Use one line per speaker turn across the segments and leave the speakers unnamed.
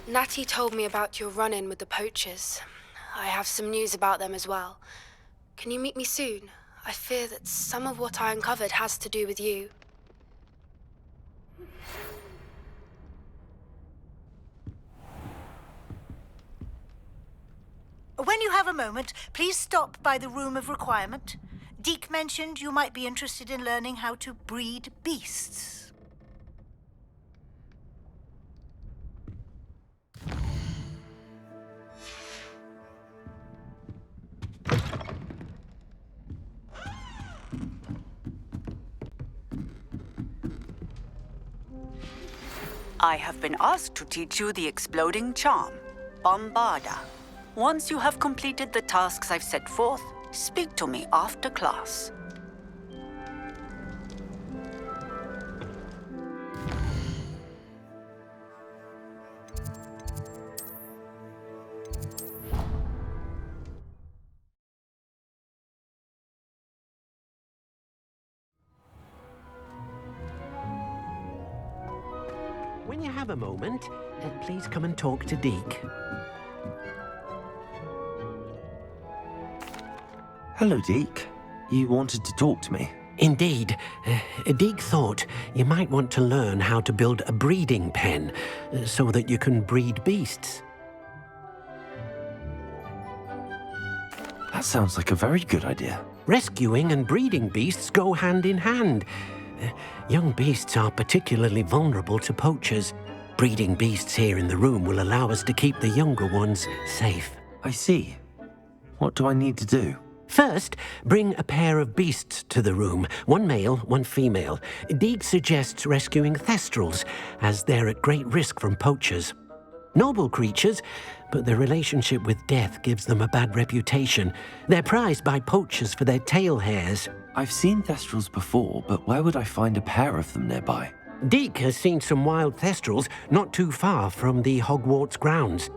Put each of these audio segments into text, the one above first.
Natty told me about your run-in with the poachers. I have some news about them as well. Can you meet me soon? I fear that some of what I uncovered has to do with you.
When you have a moment, please stop by the Room of Requirement. Deke mentioned you might be interested in learning how to breed beasts.
I have been asked to teach you the exploding charm, Bombarda. Once you have completed the tasks I've set forth, speak to me after class.
When you have a moment, please come and talk to Deke.
Hello, Deke. You wanted to talk to me?
Indeed. Deke thought you might want to learn how to build a breeding pen so that you can breed beasts.
That sounds like a very good idea.
Rescuing and breeding beasts go hand in hand. Young beasts are particularly vulnerable to poachers. Breeding beasts here in the room will allow us to keep the younger ones safe.
I see. What do I need to do?
First, bring a pair of beasts to the room. One male, one female. Deke suggests rescuing thestrals, as they're at great risk from poachers. Noble creatures, but their relationship with death gives them a bad reputation. They're prized by poachers for their tail hairs.
I've seen thestrals before, but where would I find a pair of them nearby?
Deke has seen some wild thestrals not too far from the Hogwarts grounds.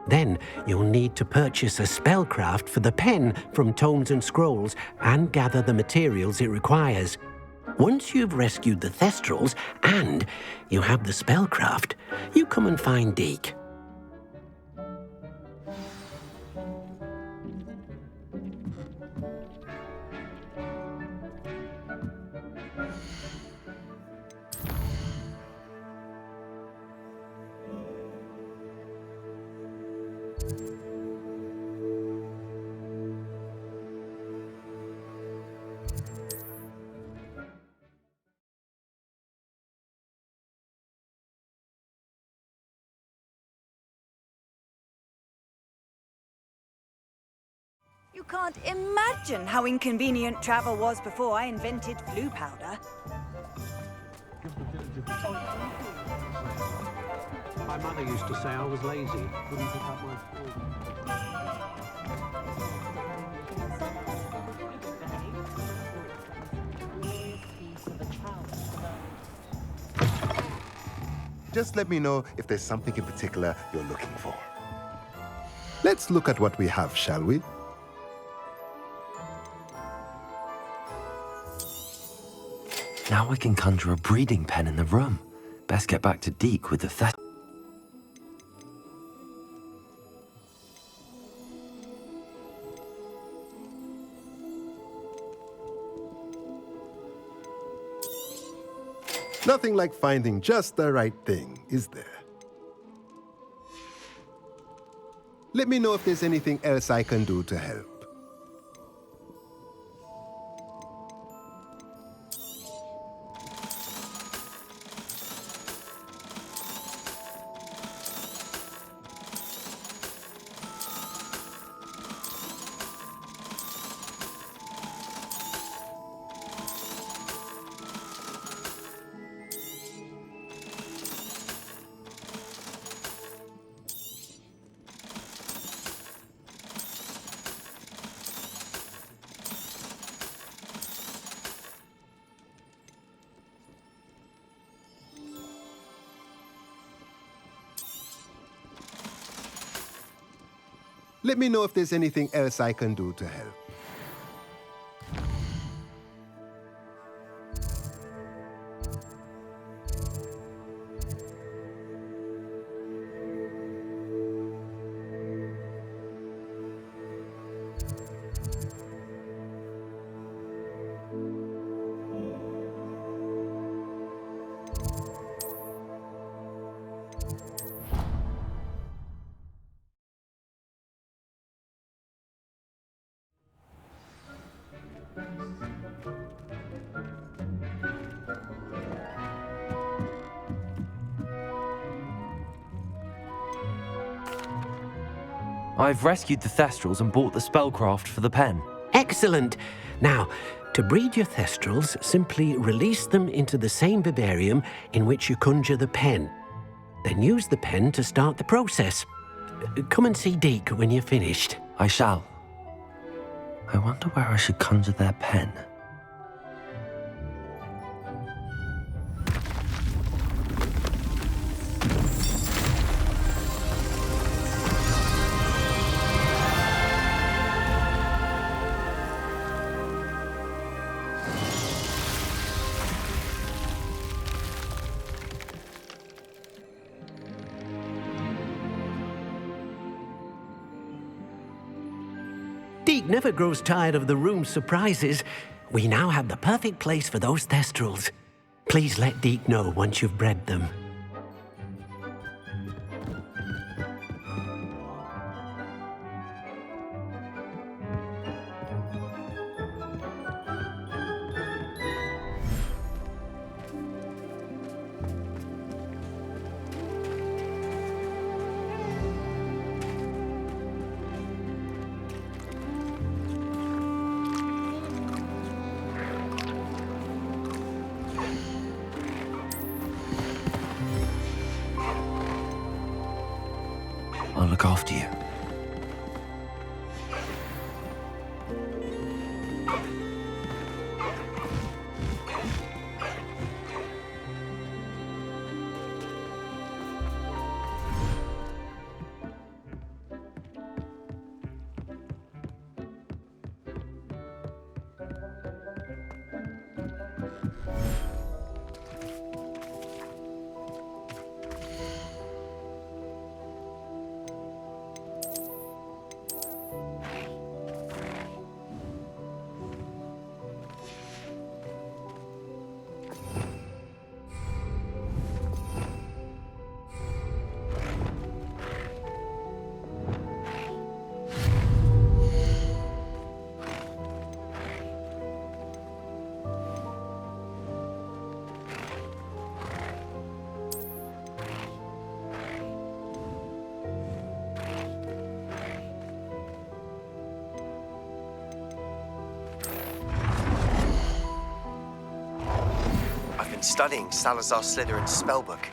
Then you'll need to purchase a spellcraft for the pen from Tomes and Scrolls and gather the materials it requires. Once you've rescued the thestrals and you have the spellcraft, you come and find Deke.
You can't imagine how inconvenient travel was before I invented blue powder.
My mother used to say I was lazy. Wouldn't pick up my
Just let me know if there's something in particular you're looking for. Let's look at what we have, shall we?
Now I can conjure a breeding pen in the room. Best get back to Deke with the thestrals.
Nothing like finding just the right thing, is there? Let me know if there's anything else I can do to help. Let me know if there's anything else I can do to help.
I've rescued the Thestrals and bought the spellcraft for the pen.
Excellent. Now, to breed your Thestrals, simply release them into the same vivarium in which you conjure the pen. Then use the pen to start the process. Come and see Deke when you're finished.
I shall. I wonder where I should conjure their pen.
Deke never grows tired of the room's surprises. We now have the perfect place for those Thestrals. Please let Deke know once you've bred them.
I'll look after you.
I've been studying Salazar Slytherin's spellbook.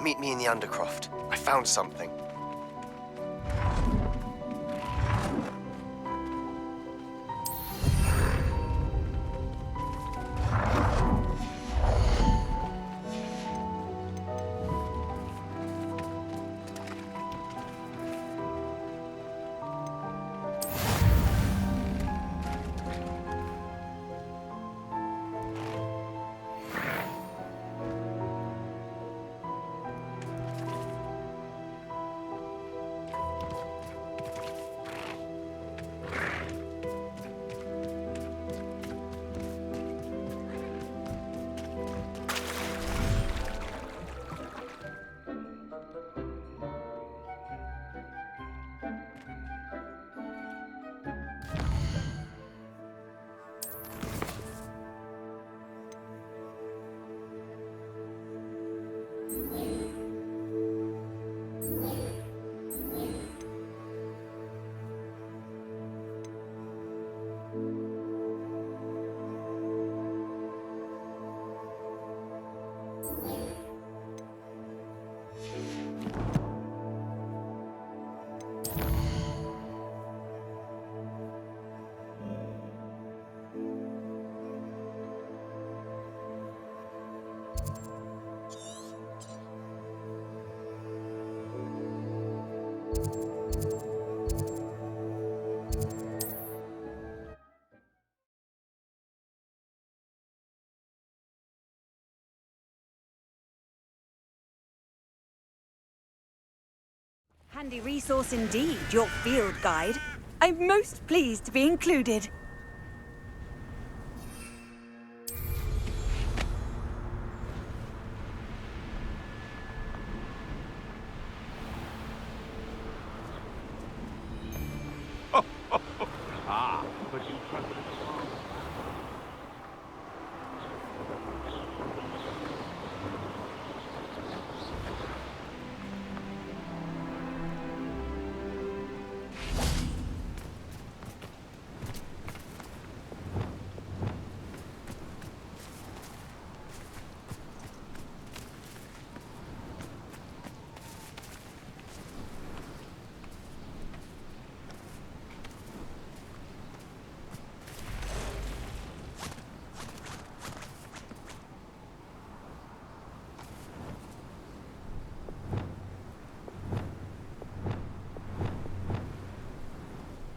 Meet me in the Undercroft. I found something.
handy resource indeed, your field guide. I'm most pleased to be included.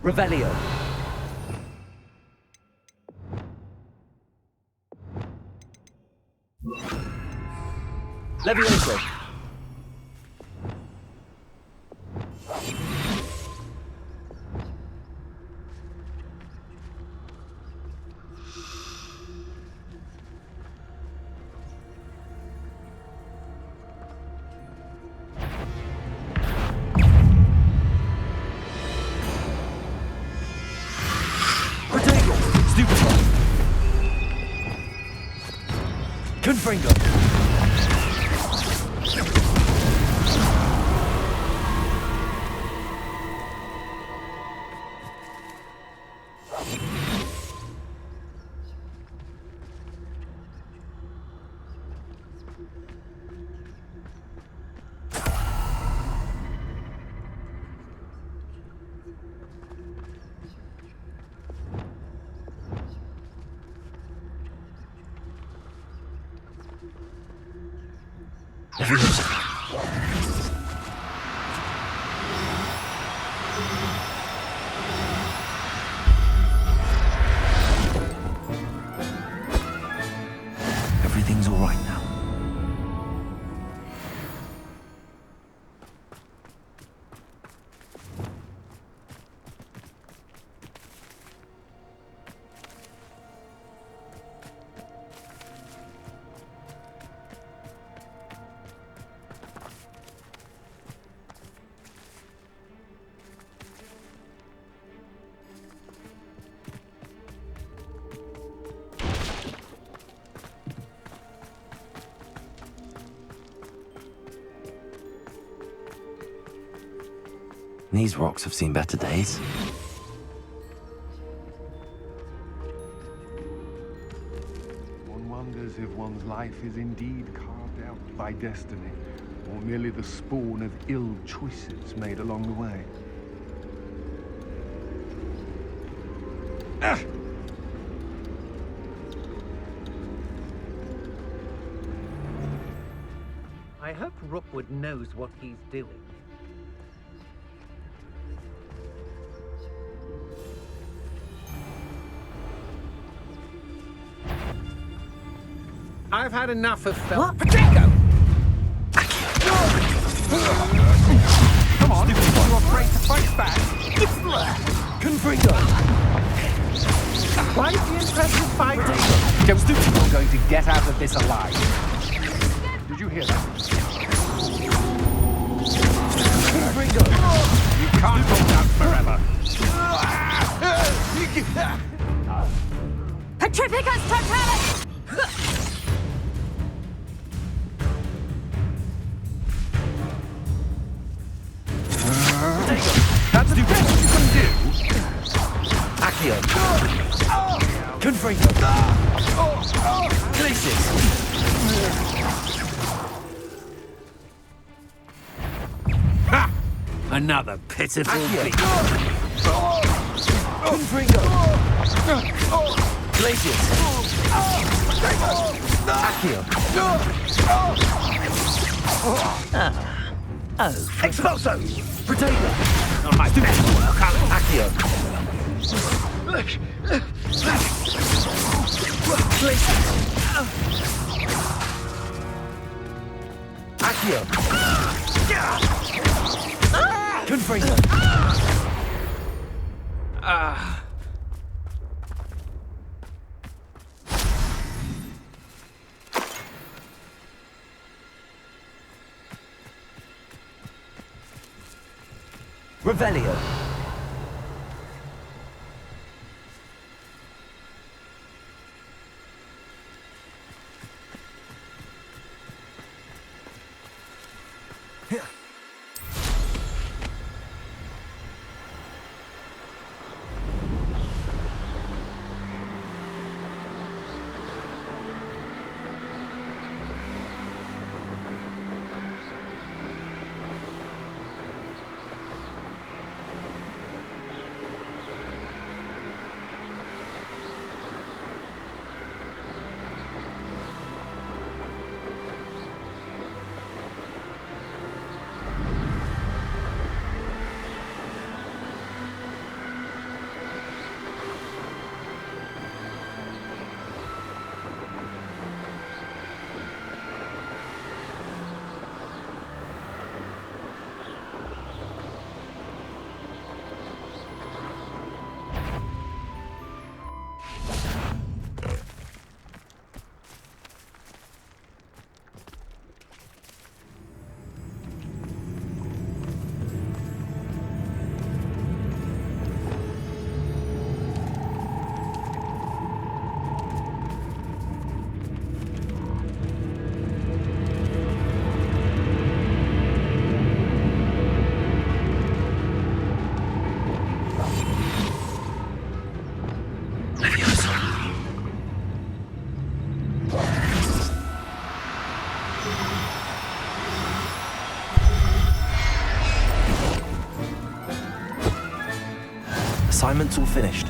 Revelio. Levioso. Confringo.
Everything's all right now. These rocks have seen better days.
One wonders if one's life is indeed carved out by destiny, or merely the spawn of ill choices made along the way.
I hope Rookwood knows what he's doing. I've had enough of
What? Protego!
Come on, you're afraid to fight back?
Confringo!
Quite the impressive fight. Don't think you're going to get out of this alive.
Did you hear that?
Confringo!
You can't hold out forever.
Petrificus Totalis!
That's the best you can do.
Accio! Confringo! Glacis!
Ha! Another pitiful beat.
Confringo! Glacis! Accio! Expulso! Protego!
On my best work,
Accio! Glacis! Accio! freezer! Revelio. Assignment's all finished.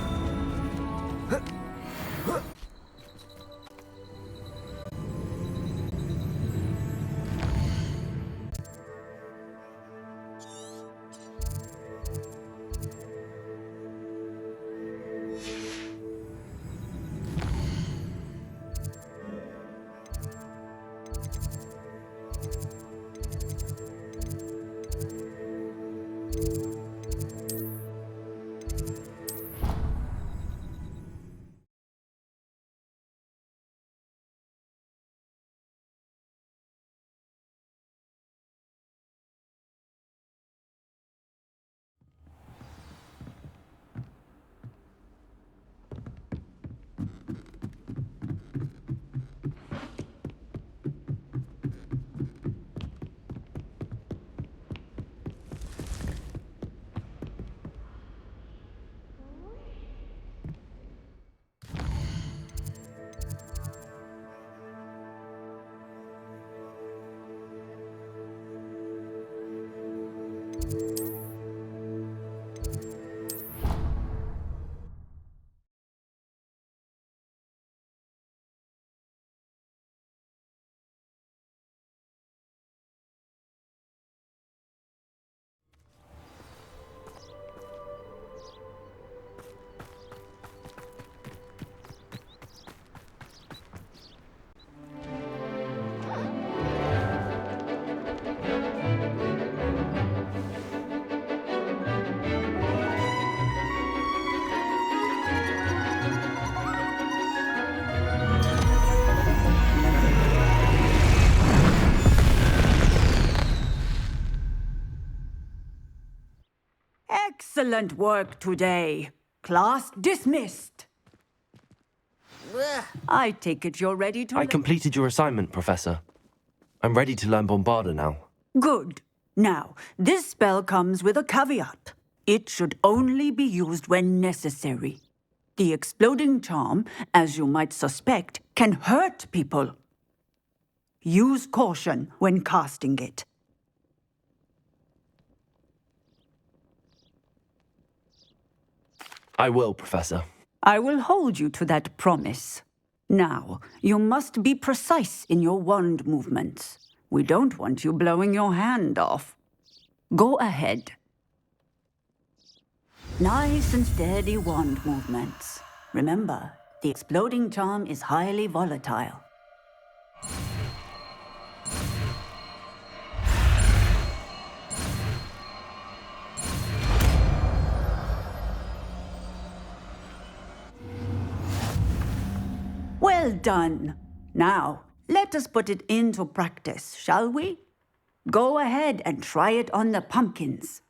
Excellent work today. Class dismissed. I take it you're ready to...
I completed your assignment, Professor. I'm ready to learn Bombarda now.
Good. Now, this spell comes with a caveat. It should only be used when necessary. The exploding charm, as you might suspect, can hurt people. Use caution when casting it.
I will, Professor.
I will hold you to that promise. Now, you must be precise in your wand movements. We don't want you blowing your hand off. Go ahead. Nice and steady wand movements. Remember, the exploding charm is highly volatile. Well done. Now, let us put it into practice, shall we? Go ahead and try it on the pumpkins.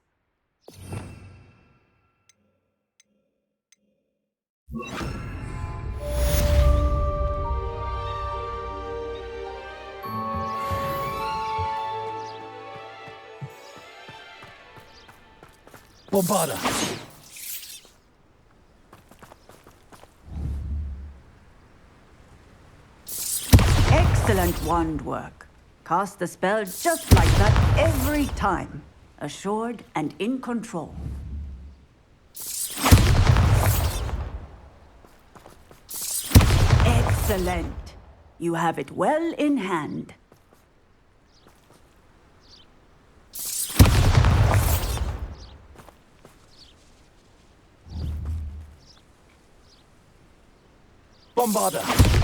Bombarda!
Excellent wand work. Cast the spell just like that every time. Assured and in control. Excellent. You have it well in hand.
Bombarda!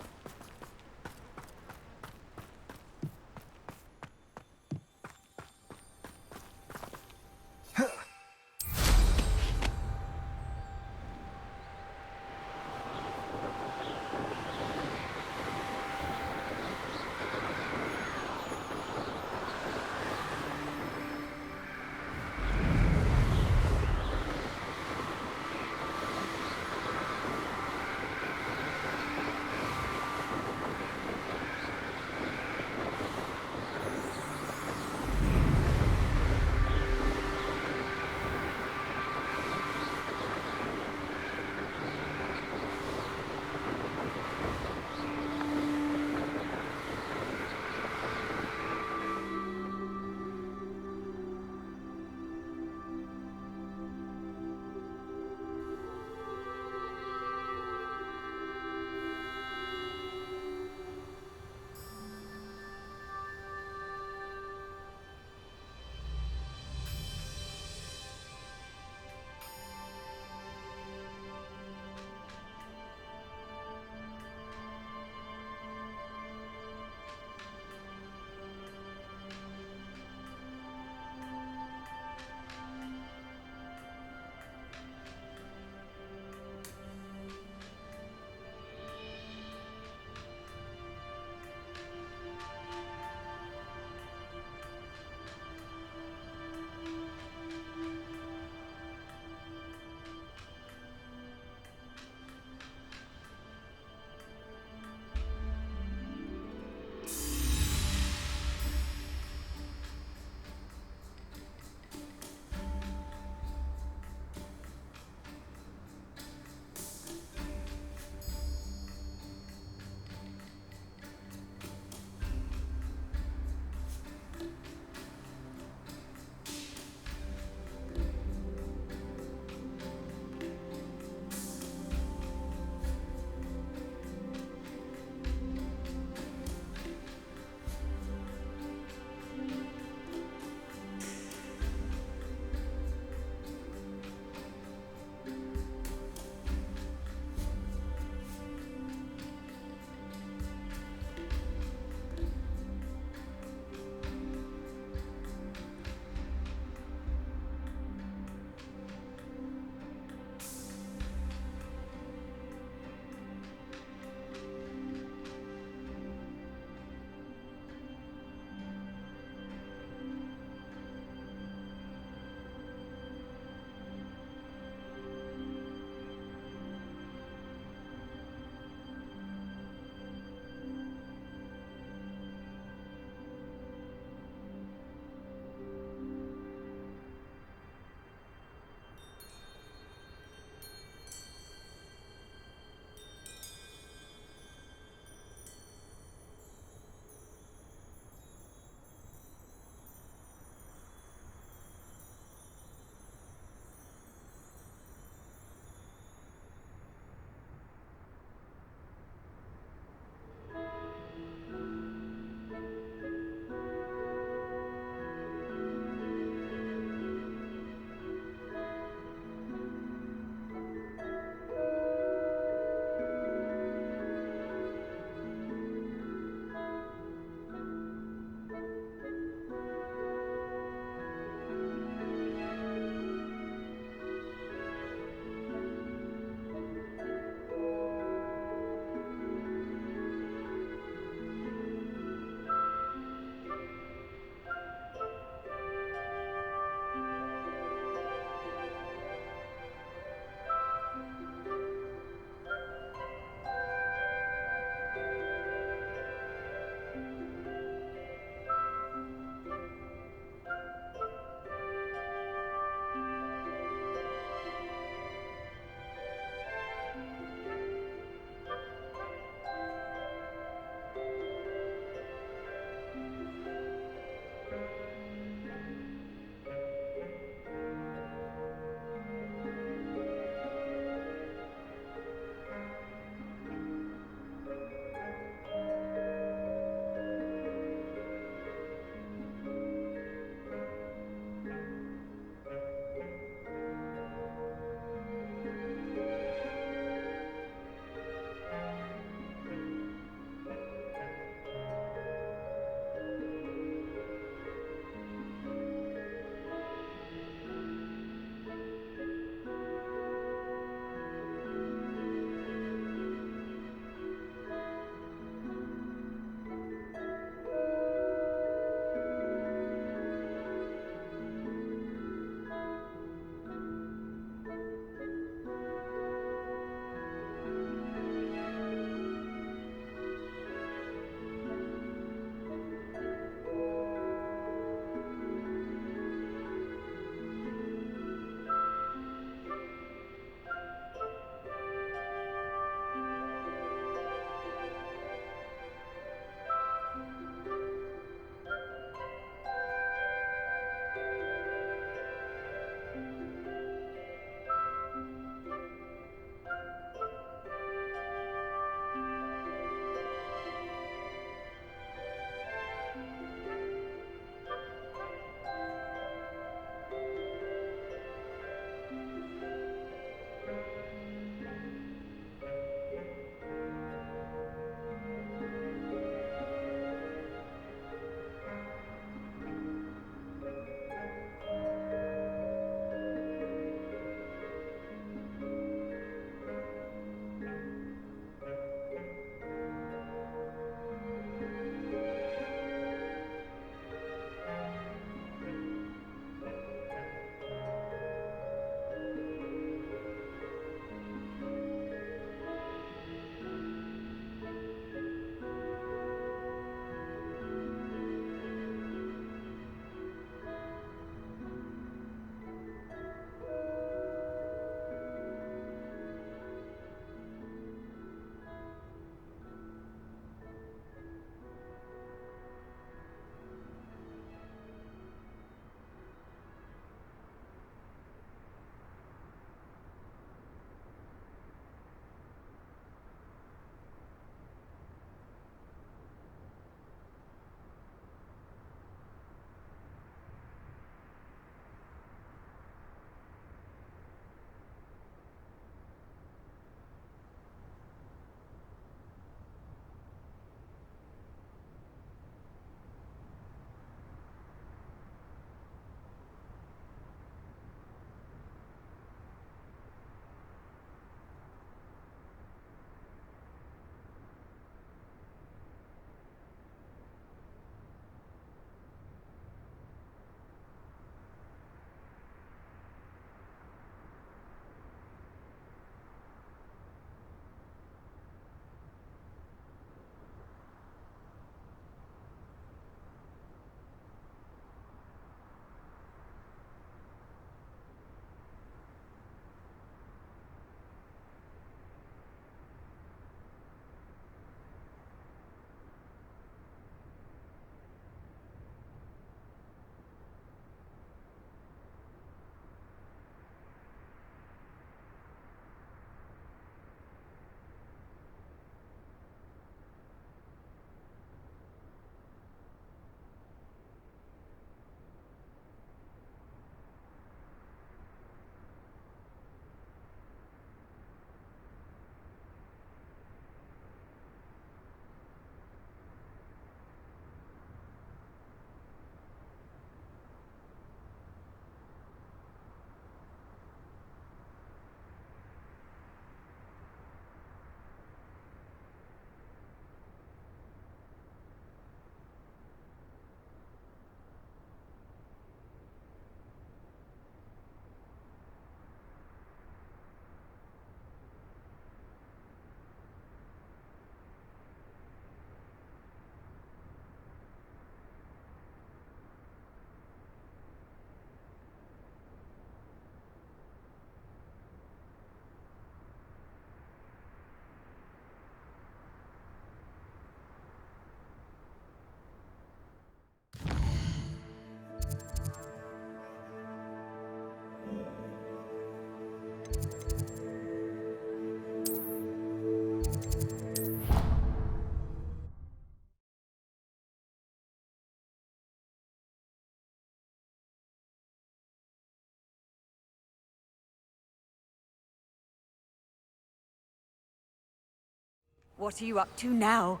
What are you up to now?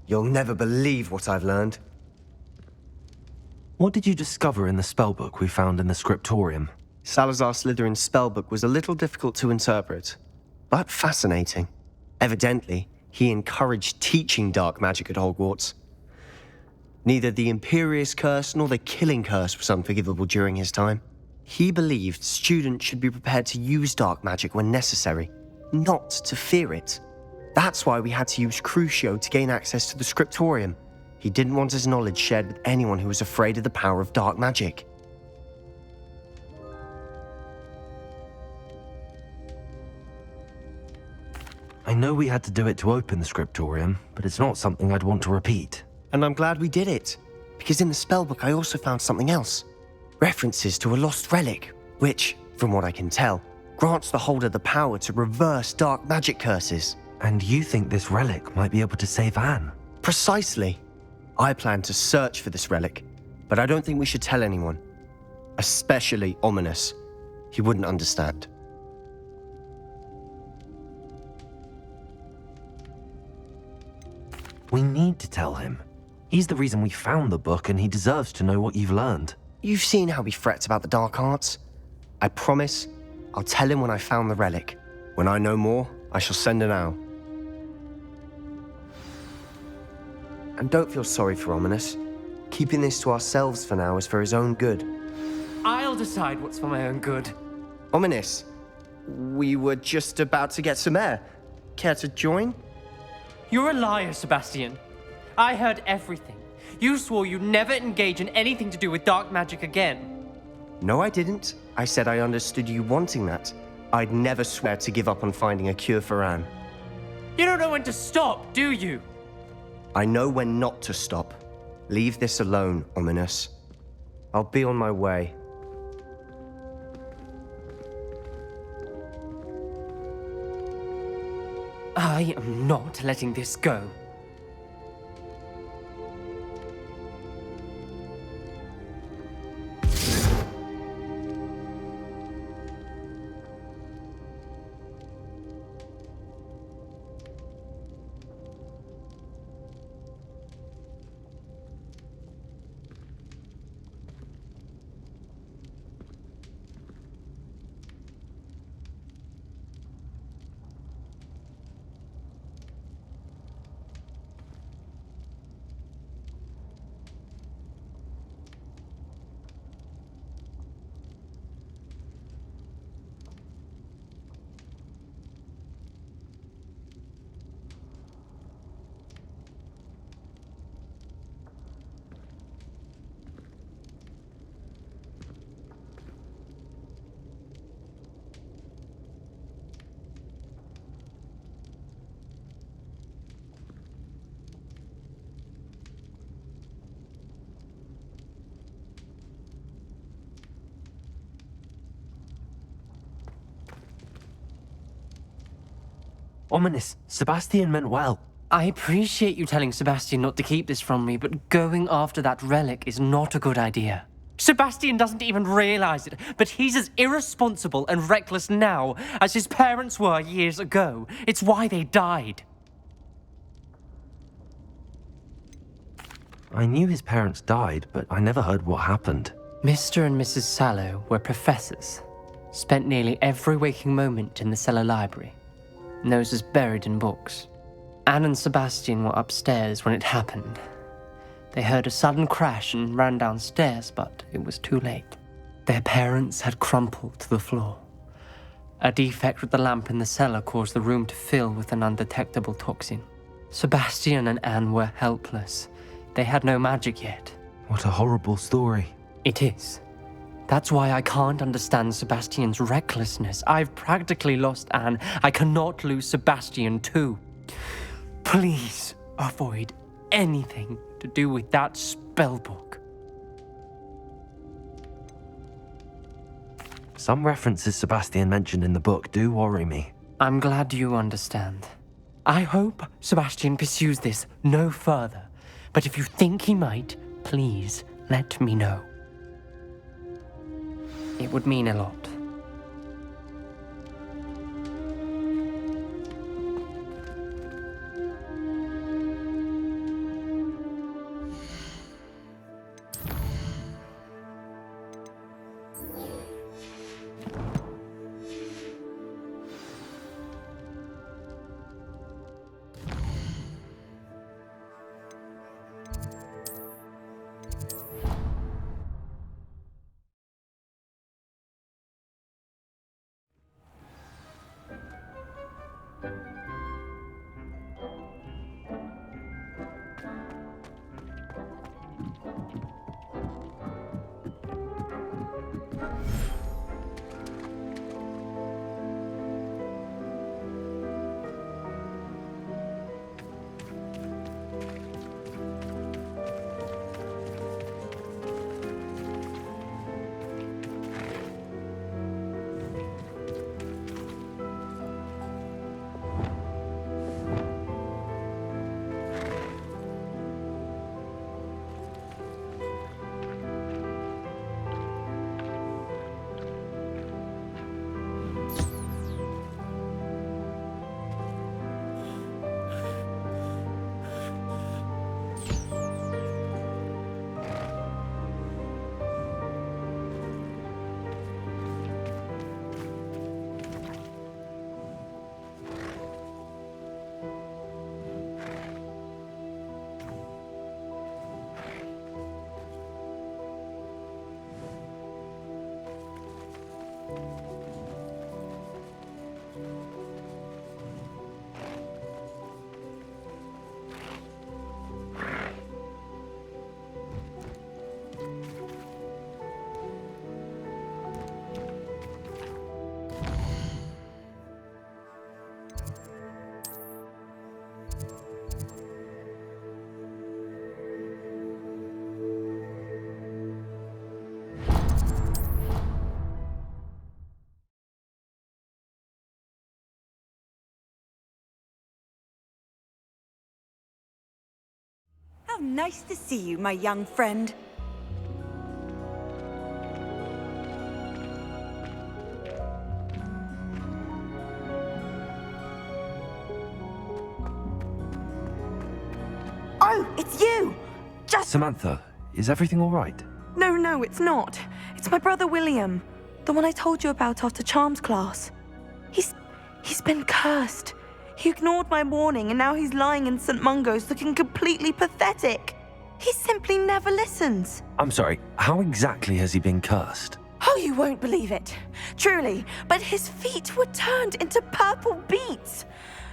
You'll never believe what I've learned.
What did you discover in the spellbook we found in the scriptorium?
Salazar Slytherin's spellbook was a little difficult to interpret, but fascinating. Evidently, he encouraged teaching dark magic at Hogwarts. Neither the Imperious Curse nor the Killing Curse was unforgivable during his time. He believed students should be prepared to use dark magic when necessary, not to fear it. That's why we had to use Crucio to gain access to the scriptorium. He didn't want his knowledge shared with anyone who was afraid of the power of dark magic.
I know we had to do it to open the scriptorium, but it's not something I'd want to repeat.
And I'm glad we did it, because in the spellbook I also found something else. References to a lost relic, which, from what I can tell, grants the holder the power to reverse dark magic curses.
And you think this relic might be able to save Anne?
Precisely. I plan to search for this relic, but I don't think we should tell anyone. Especially Ominous. He wouldn't understand.
We need to tell him. He's the reason we found the book, and he deserves to know what you've learned.
You've seen how he frets about the dark arts. I promise I'll tell him when I found the relic. When I know more, I shall send an owl. And don't feel sorry for Ominous. Keeping this to ourselves for now is for his own good.
I'll decide what's for my own good.
Ominous, we were just about to get some air. Care to join?
You're a liar, Sebastian. I heard everything. You swore you'd never engage in anything to do with dark magic again.
No, I didn't. I said I understood you wanting that. I'd never swear to give up on finding a cure for Anne.
You don't know when to stop, do you?
I know when not to stop. Leave this alone, Ominous. I'll be on my way.
I am not letting this go.
Ominous, Sebastian meant well.
I appreciate you telling Sebastian not to keep this from me, but going after that relic is not a good idea. Sebastian doesn't even realize it, but he's as irresponsible and reckless now as his parents were years ago. It's why they died.
I knew his parents died, but I never heard what happened.
Mr. and Mrs. Sallow were professors, spent nearly every waking moment in the cellar library, noses buried in books. Anne and Sebastian were upstairs when it happened. They heard a sudden crash and ran downstairs, but it was too late. Their parents had crumpled to the floor. A defect with the lamp in the cellar caused the room to fill with an undetectable toxin. Sebastian and Anne were helpless. They had no magic yet.
What a horrible story.
It is. That's why I can't understand Sebastian's recklessness. I've practically lost Anne. I cannot lose Sebastian too. Please avoid anything to do with that spellbook.
Some references Sebastian mentioned in the book do worry me.
I'm glad you understand. I hope Sebastian pursues this no further, but if you think he might, please let me know. It would mean a lot.
How nice to see you, my young friend.
Oh, it's you!
Samantha, is everything all right?
No, it's not. It's my brother William. The one I told you about after Charms class. He's been cursed. He ignored my warning and now he's lying in St. Mungo's looking completely pathetic. He simply never listens.
I'm sorry, how exactly has he been cursed?
Oh, you won't believe it. Truly, but his feet were turned into purple beets.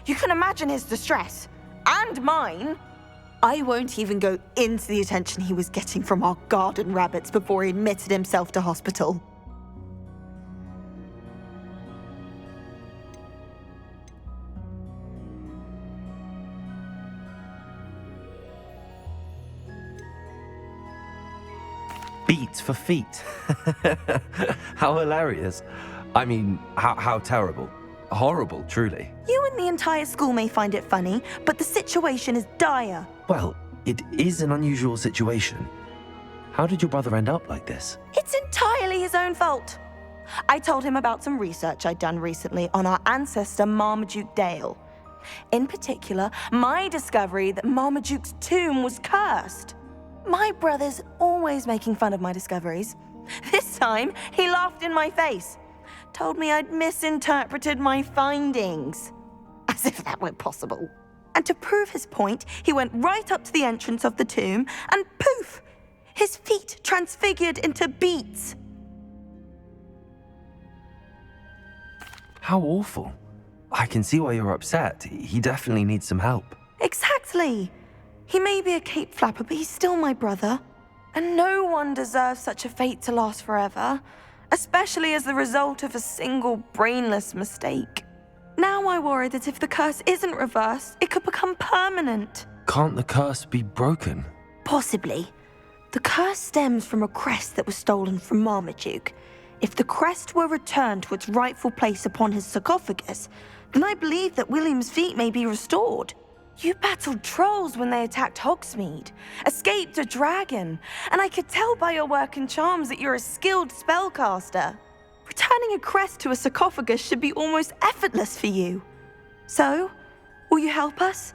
You can imagine his distress. And mine. I won't even go into the attention he was getting from our garden rabbits before he admitted himself to hospital.
Beats for feet. How hilarious. I mean, how terrible. Horrible, truly.
You and the entire school may find it funny, but the situation is dire.
Well, it is an unusual situation. How did your brother end up like this?
It's entirely his own fault. I told him about some research I'd done recently on our ancestor Marmaduke Dale. In particular, my discovery that Marmaduke's tomb was cursed. My brother's always making fun of my discoveries. This time, he laughed in my face. Told me I'd misinterpreted my findings. As if that were possible. And to prove his point, he went right up to the entrance of the tomb and poof! His feet transfigured into beets.
How awful. I can see why you're upset. He definitely needs some help.
Exactly. He may be a cape flapper, but he's still my brother. And no one deserves such a fate to last forever, especially as the result of a single brainless mistake. Now I worry that if the curse isn't reversed, it could become permanent.
Can't the curse be broken?
Possibly. The curse stems from a crest that was stolen from Marmaduke. If the crest were returned to its rightful place upon his sarcophagus, then I believe that William's feat may be restored. You battled trolls when they attacked Hogsmeade, escaped a dragon, and I could tell by your work and charms that you're a skilled spellcaster. Returning a crest to a sarcophagus should be almost effortless for you. So, will you help us?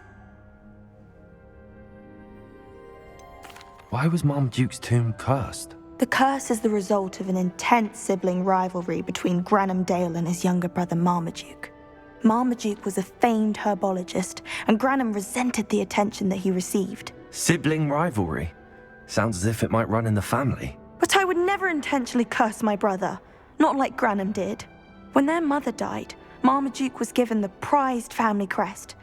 Why was Marmaduke's tomb cursed?
The curse is the result of an intense sibling rivalry between Granham Dale and his younger brother Marmaduke. Marmaduke was a famed herbologist, and Granham resented the attention that he received.
Sibling rivalry? Sounds as if it might run in the family.
But I would never intentionally curse my brother, not like Granham did. When their mother died, Marmaduke was given the prized family crest.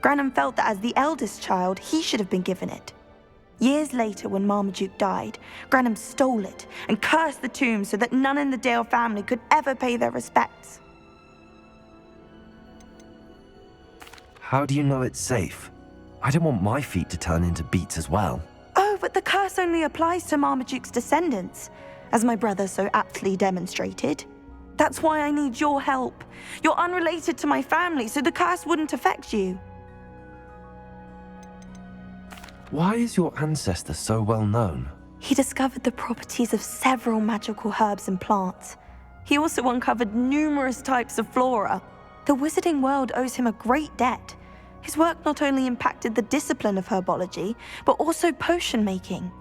Granham felt that as the eldest child, he should have been given it. Years later, when Marmaduke died, Granham stole it and cursed the tomb so that none in the Dale family could ever pay their respects.
How do you know it's safe? I don't want my feet to turn into beets as well.
Oh, but the curse only applies to Marmaduke's descendants, as my brother so aptly demonstrated. That's why I need your help. You're unrelated to my family, so the curse wouldn't affect you.
Why is your ancestor so well known?
He discovered the properties of several magical herbs and plants. He also uncovered numerous types of flora. The wizarding world owes him a great debt. His work not only impacted the discipline of herbology, but also potion making.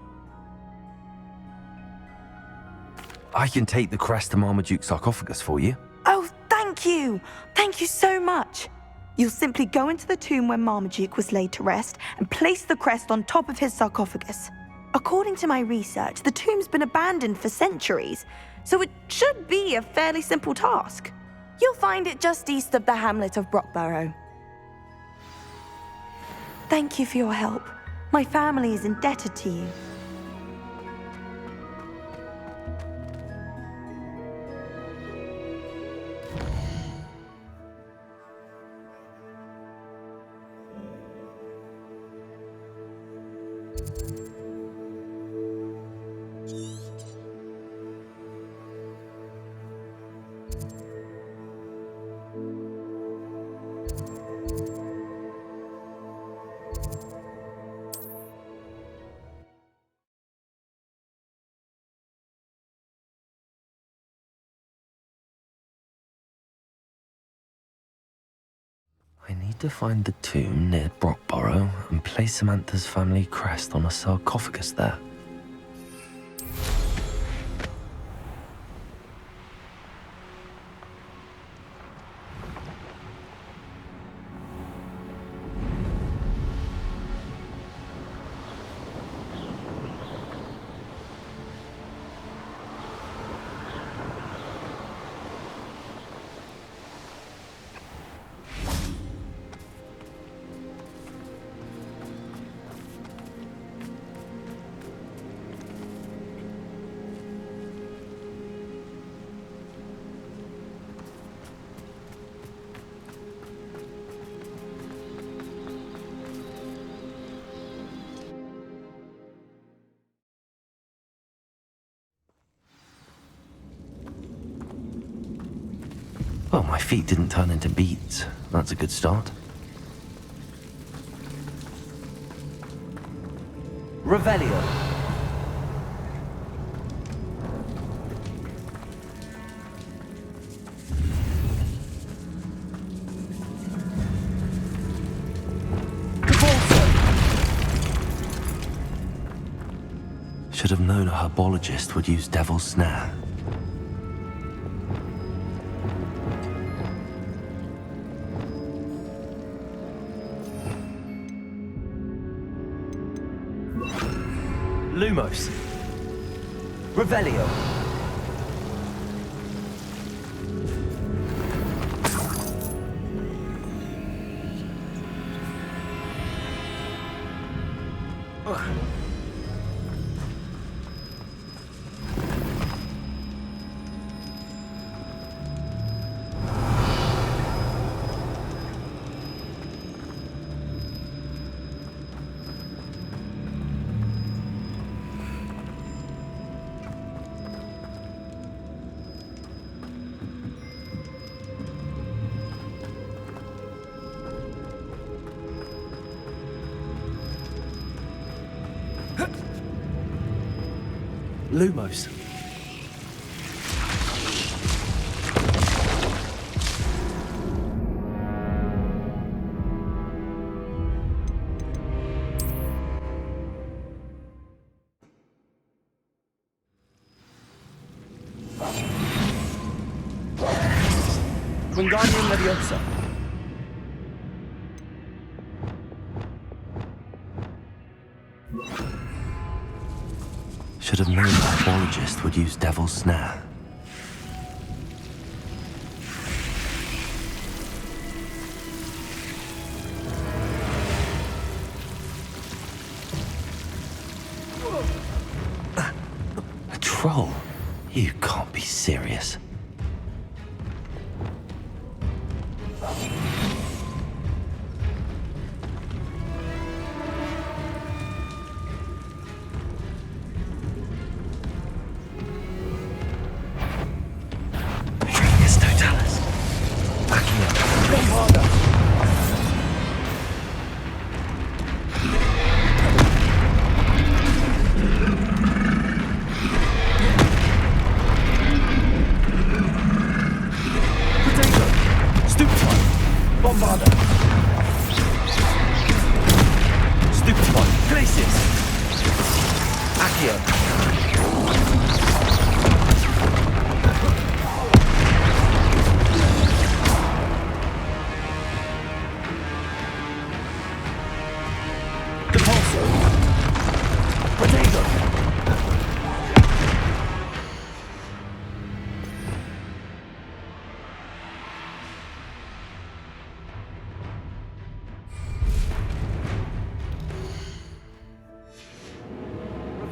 I can take the crest to Marmaduke's sarcophagus for you.
Oh, thank you! Thank you so much! You'll simply go into the tomb where Marmaduke was laid to rest and place the crest on top of his sarcophagus. According to my research, the tomb's been abandoned for centuries, so it should be a fairly simple task. You'll find it just east of the hamlet of Brockborough. Thank you for your help. My family is indebted to you.
I need to find the tomb near Brockborough and place Samantha's family crest on a sarcophagus there. Well, my feet didn't turn into beets. That's a good start.
Revelio.
Should have known a herbologist would use Devil's Snare.
Lumos. Revelio.
Lumos. Wingardium Leviosa. Should have known the biologist would use Devil's Snare. A troll? You can't be serious.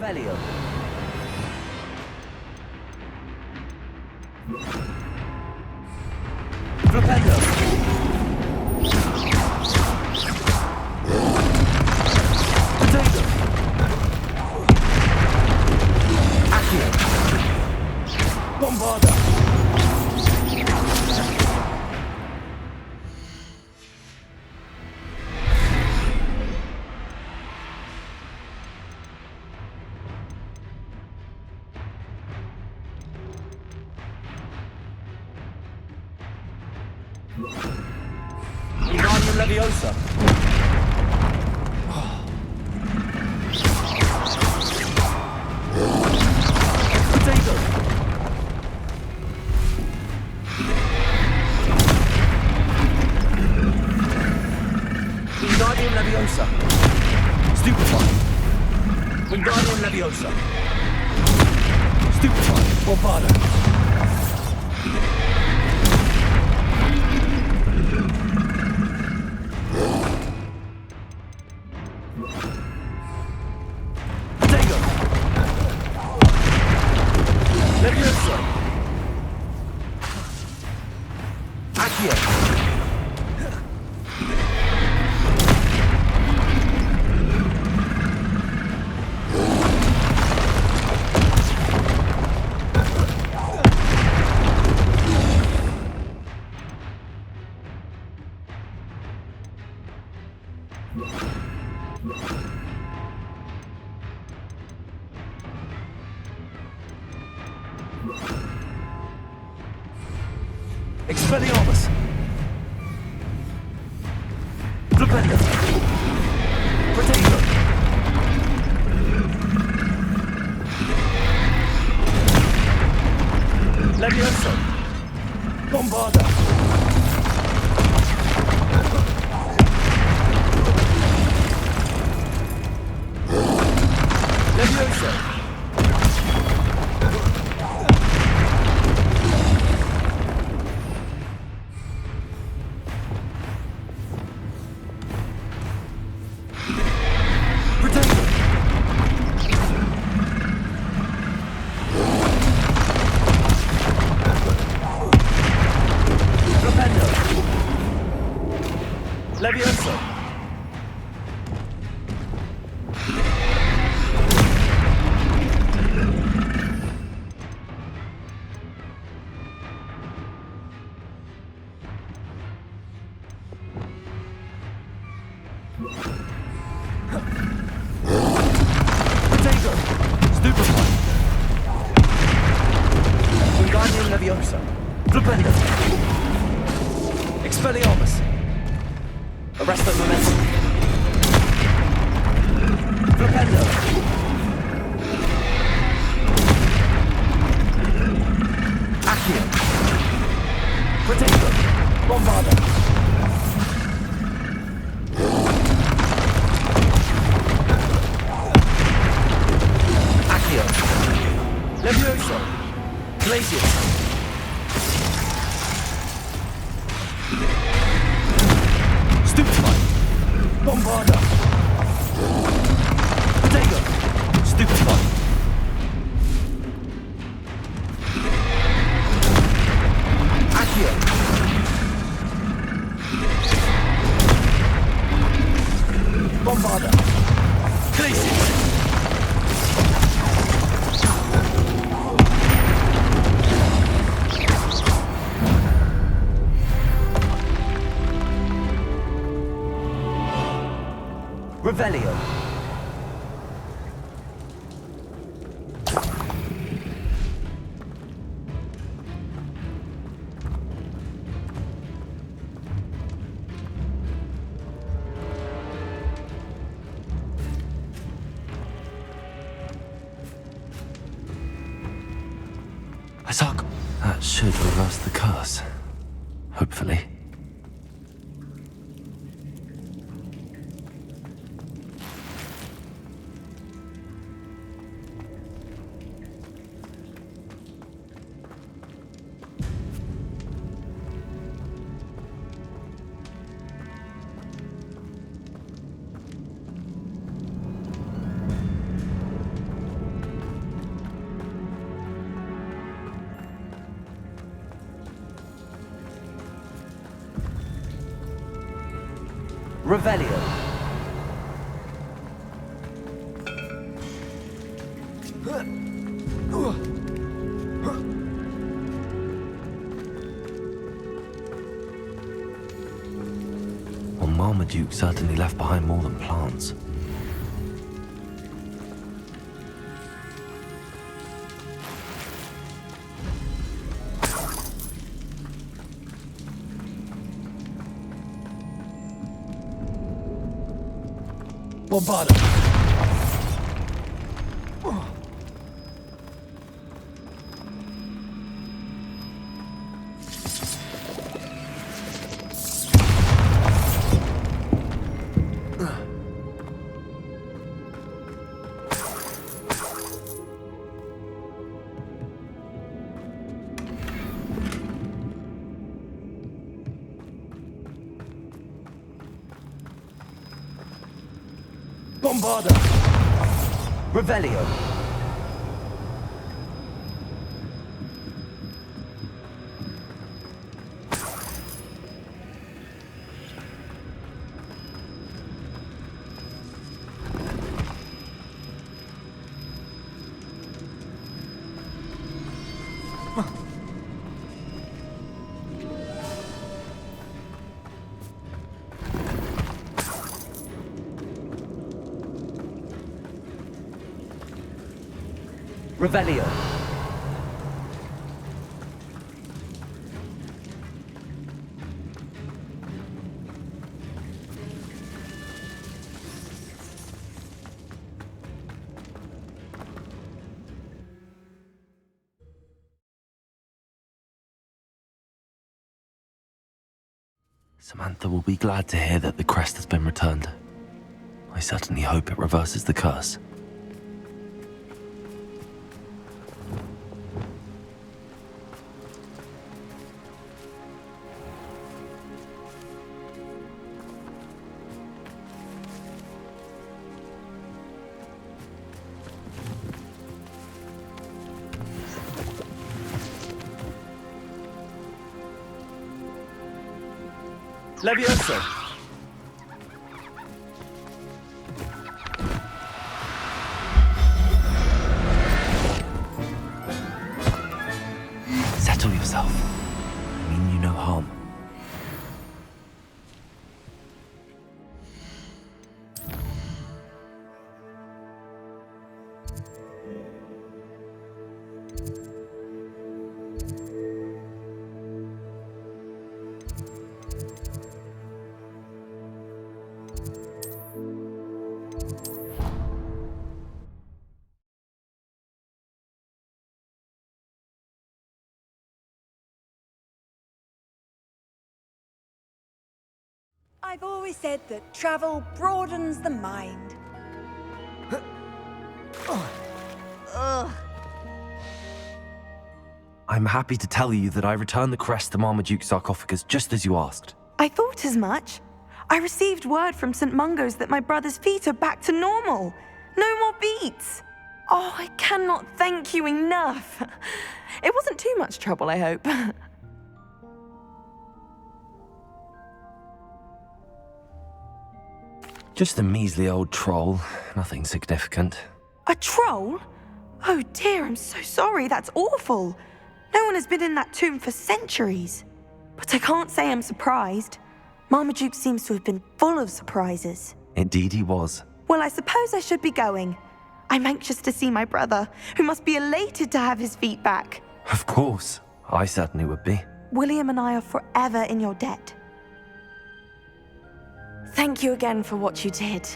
Revelio. Flipendo. Potato. Accio. Bombarda. Wingardium Leviosa. Potato. Wingardium Leviosa. Stupefy. Wingardium Leviosa. Stupefy. Bombarda. Leviosa. Accio. Expelliarmus. Flipendo. Potato. Leviosa. Bombarda. Leviosa. Levioso! Glacius! Stupefy! Bombarda! Potato! Stupefy! Accio! Bombarda! Glacius! Revelio.
Isaac, that should reverse the curse. Hopefully.
Revelio.
Well, Marmaduke certainly left behind more than plants.
Bombarda. Bombarda! Revelio! Revelio.
Samantha will be glad to hear that the crest has been returned. I certainly hope it reverses the curse.
Levioso!
Settle yourself. I mean you no harm.
I've always said that travel broadens the mind. Ugh.
I'm happy to tell you that I returned the crest to Marmaduke's sarcophagus just as you asked.
I thought as much. I received word from St. Mungo's that my brother's feet are back to normal. No more beats. Oh, I cannot thank you enough. It wasn't too much trouble, I hope.
Just a measly old troll, nothing significant.
A troll? Oh dear, I'm so sorry, that's awful. No one has been in that tomb for centuries. But I can't say I'm surprised. Marmaduke seems to have been full of surprises.
Indeed he was.
Well, I suppose I should be going. I'm anxious to see my brother, who must be elated to have his feet back.
Of course, I certainly would be.
William and I are forever in your debt. Thank you again for what you did.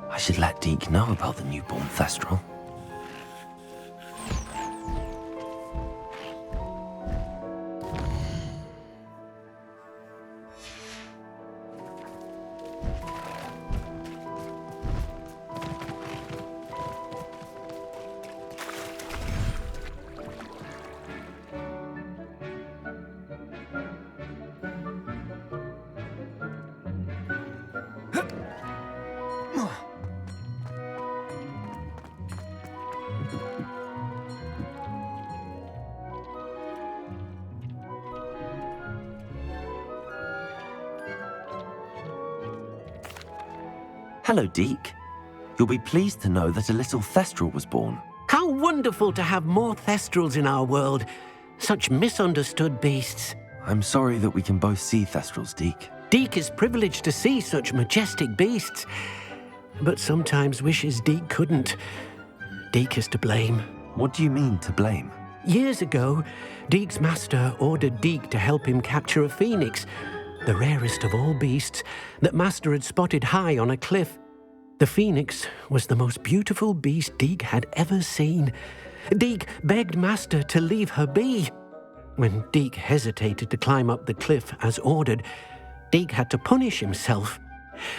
I should let Deke know about the newborn Thestral. Hello, Deke. You'll be pleased to know that a little Thestral was born.
How wonderful to have more Thestrals in our world. Such misunderstood beasts.
I'm sorry that we can both see Thestrals, Deke.
Deke is privileged to see such majestic beasts, but sometimes wishes Deke couldn't. Deke is to blame.
What do you mean, to blame?
Years ago, Deke's master ordered Deke to help him capture a phoenix, the rarest of all beasts, that Master had spotted high on a cliff. The phoenix was the most beautiful beast Deke had ever seen. Deke begged Master to leave her be. When Deke hesitated to climb up the cliff as ordered, Deke had to punish himself.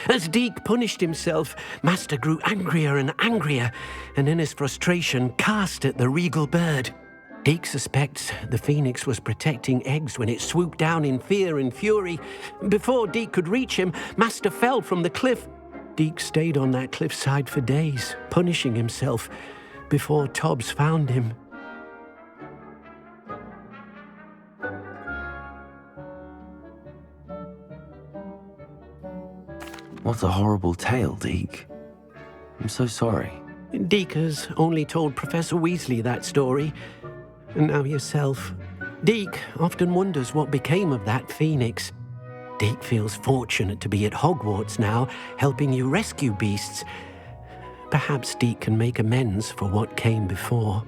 As Deke punished himself, Master grew angrier and angrier, and in his frustration cast at the regal bird. Deke suspects the phoenix was protecting eggs when it swooped down in fear and fury. Before Deke could reach him, Master fell from the cliff. Deke stayed on that cliffside for days, punishing himself, before Tobbs found him.
What a horrible tale, Deke. I'm so sorry.
Deke has only told Professor Weasley that story. And now yourself. Deke often wonders what became of that phoenix. Deke feels fortunate to be at Hogwarts now, helping you rescue beasts. Perhaps Deke can make amends for what came before.